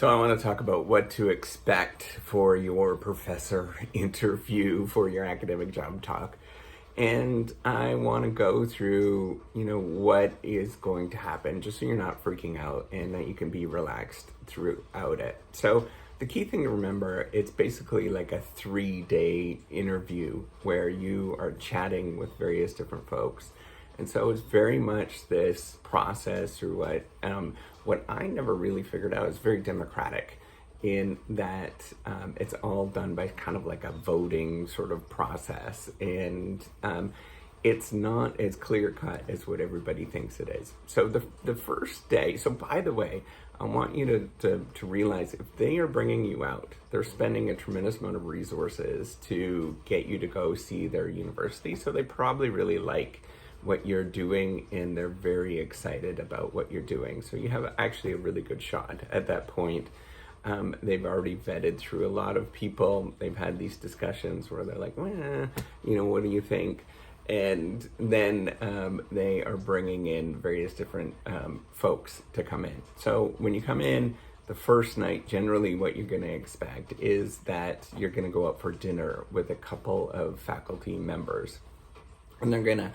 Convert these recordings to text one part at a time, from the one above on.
So I want to talk about what to expect for your professor interview for your academic job talk. And I want to go through, what is going to happen just so you're not freaking out and that you can be relaxed throughout it. So the key thing to remember, it's basically like a 3-day interview where you are chatting with various different folks. And so it's very much this process through what I never really figured out is very democratic in that it's all done by kind of like a voting sort of process. And it's not as clear cut as what everybody thinks it is. So the first day, so by the way, I want you to realize if they are bringing you out, they're spending a tremendous amount of resources to get you to go see their university. So they probably really like what you're doing and they're very excited about what you're doing. So you have actually a really good shot at that point. They've already vetted through a lot of people. They've had these discussions where they're like, what do you think? And then they are bringing in various different folks to come in. So when you come in, the first night, generally what you're going to expect is that you're going to go out for dinner with a couple of faculty members. And they're going to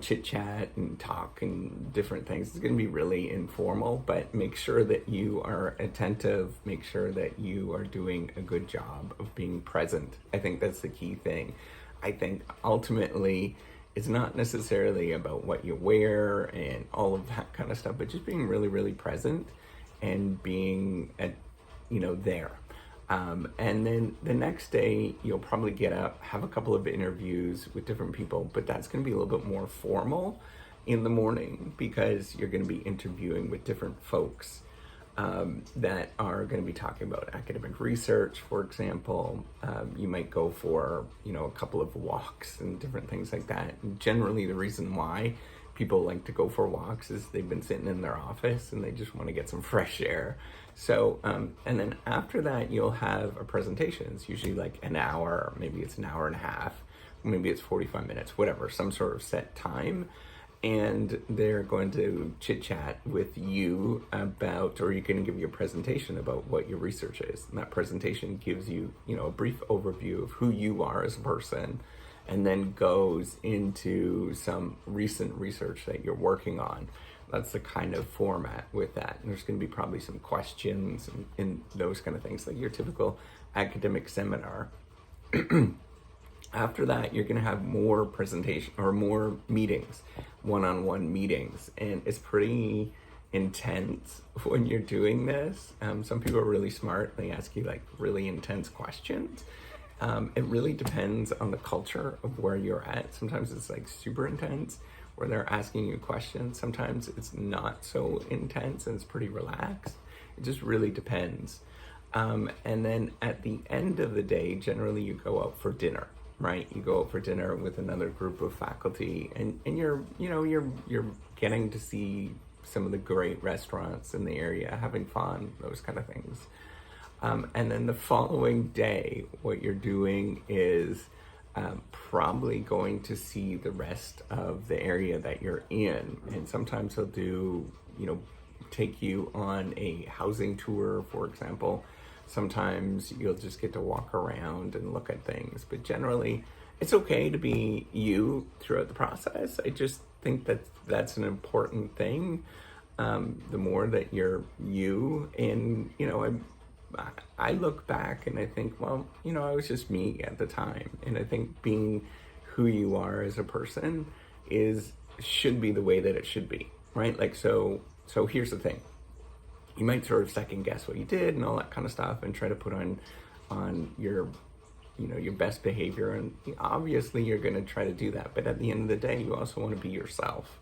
chit chat and talk and different things. It's going to be really informal, but make sure that you are attentive. Make sure that you are doing a good job of being present. I think that's the key thing. I think ultimately it's not necessarily about what you wear and all of that kind of stuff, but just being really, really present and being there. And then the next day, you'll probably get up, have a couple of interviews with different people, but that's going to be a little bit more formal in the morning because you're going to be interviewing with different folks that are going to be talking about academic research, for example. You might go for, a couple of walks and different things like that. And generally, the reason why people like to go for walks is they've been sitting in their office and they just want to get some fresh air. So, and then after that, you'll have a presentation. It's usually like an hour, maybe it's an hour and a half, maybe it's 45 minutes, whatever, some sort of set time. And they're going to chit chat with you about, or you're going to give you a presentation about what your research is. And that presentation gives you, a brief overview of who you are as a person, and then goes into some recent research that you're working on. That's the kind of format with that. And there's going to be probably some questions and those kind of things, like your typical academic seminar. After that, you're going to have more presentation or more meetings, one-on-one meetings. And it's pretty intense when you're doing this. Some people are really smart. They ask you like really intense questions. It really depends on the culture of where you're at. Sometimes it's like super intense where they're asking you questions. Sometimes it's not so intense and it's pretty relaxed. It just really depends. And then at the end of the day, generally you go out for dinner, right? You go out for dinner with another group of faculty and you're getting to see some of the great restaurants in the area, having fun, those kind of things. And then the following day, what you're doing is probably going to see the rest of the area that you're in. And sometimes they'll do, take you on a housing tour, for example. Sometimes you'll just get to walk around and look at things. But generally, it's okay to be you throughout the process. I just think that that's an important thing. The more that you're you, and, I look back and I think, well, I was just me at the time. And I think being who you are as a person should be the way that it should be, right? Like, so here's the thing. You might sort of second guess what you did and all that kind of stuff and try to put on your, your best behavior. And obviously you're going to try to do that. But at the end of the day, you also want to be yourself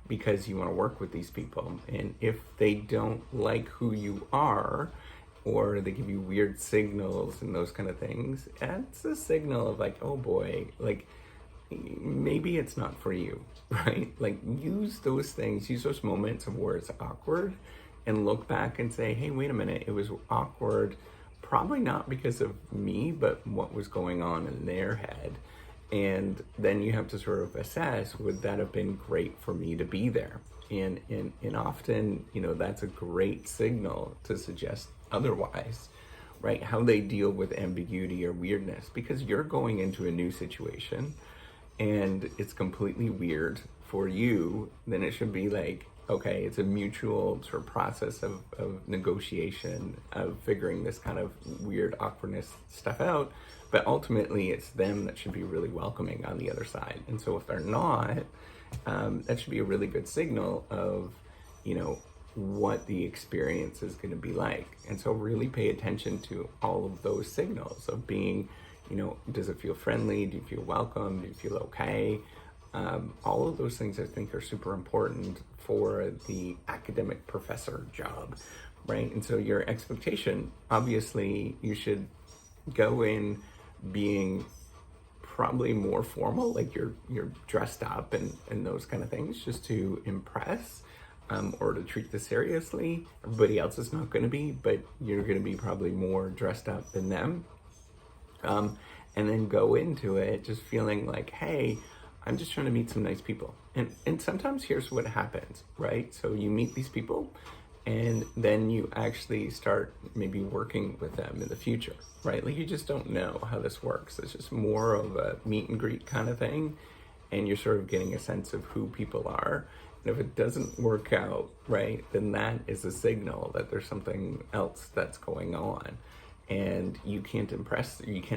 because you want to work with these people. And if they don't like who you are, or they give you weird signals and those kind of things, that's a signal of like, oh boy, like maybe it's not for you, right? Like use those things, use those moments of where it's awkward and look back and say, hey, wait a minute, it was awkward, probably not because of me, but what was going on in their head. And then you have to sort of assess, would that have been great for me to be there? And often, that's a great signal to suggest otherwise, right? How they deal with ambiguity or weirdness, because you're going into a new situation and it's completely weird for you. Then it should be like, okay, it's a mutual sort of process of negotiation, of figuring this kind of weird awkwardness stuff out. But ultimately, it's them that should be really welcoming on the other side. And so if they're not, that should be a really good signal of, what the experience is going to be like. And so really pay attention to all of those signals of being, does it feel friendly? Do you feel welcome? Do you feel okay? All of those things I think are super important for the academic professor job, right? And so your expectation, obviously, you should go in being probably more formal, like you're dressed up and those kind of things, just to impress, or to treat this seriously. Everybody else is not going to be, but you're going to be probably more dressed up than them. And then go into it just feeling like, hey, I'm just trying to meet some nice people. And sometimes here's what happens, right? So you meet these people and then you actually start maybe working with them in the future, right? Like you just don't know how this works. It's just more of a meet and greet kind of thing. And you're sort of getting a sense of who people are. And if it doesn't work out, right, then that is a signal that there's something else that's going on. And you can't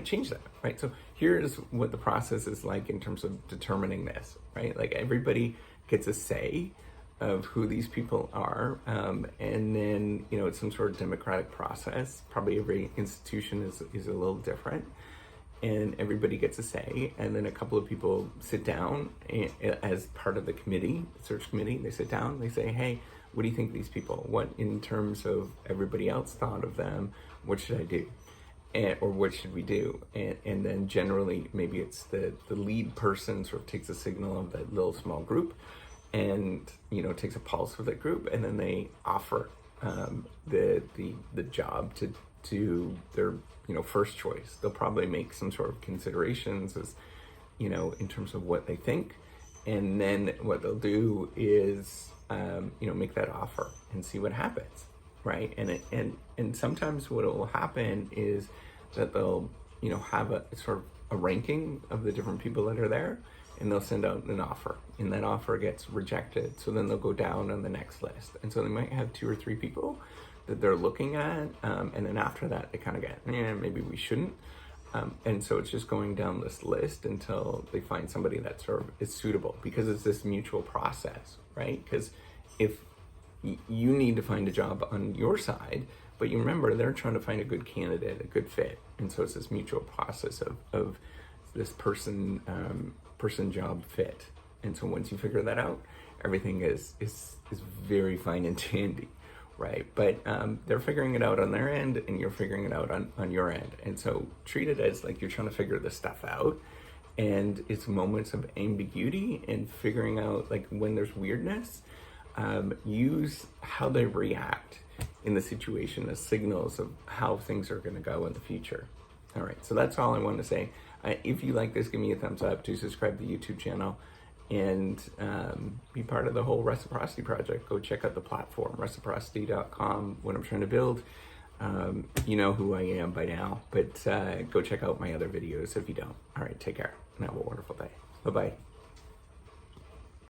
change that, right? So here's what the process is like in terms of determining this, right? Like everybody gets a say of who these people are. And then, it's some sort of democratic process. Probably every institution is a little different. And everybody gets a say. And then a couple of people sit down as part of the committee, search committee. They sit down, they say, hey, what do you think of these people? What, in terms of everybody else thought of them, what should I do? Or what should we do? And then generally, maybe it's the lead person sort of takes a signal of that little small group and, takes a pulse of that group. And then they offer the job to their, first choice. They'll probably make some sort of considerations as, in terms of what they think. And then what they'll do is, make that offer and see what happens, right? And sometimes what will happen is that they'll, have a sort of a ranking of the different people that are there, and they'll send out an offer, and that offer gets rejected. So then they'll go down on the next list. And so they might have 2 or 3 people that they're looking at, and then after that, they kind of get, maybe we shouldn't. And so it's just going down this list until they find somebody that sort of is suitable, because it's this mutual process, right? Because if you need to find a job on your side, but you remember they're trying to find a good candidate, a good fit. And so it's this mutual process of this person job fit. And so once you figure that out, everything is very fine and dandy, right? But they're figuring it out on their end, and you're figuring it out on your end. And so treat it as like you're trying to figure this stuff out. And it's moments of ambiguity and figuring out, like, when there's weirdness, use how they react in the situation as signals of how things are going to go in the future. All right, so that's all I wanted to say. If you like this, give me a thumbs up. Do subscribe to the YouTube channel and be part of the whole Reciprocity project. Go check out the platform, reciprocity.com, what I'm trying to build. You know who I am by now, but go check out my other videos if you don't. All right, take care and have a wonderful day. Bye-bye.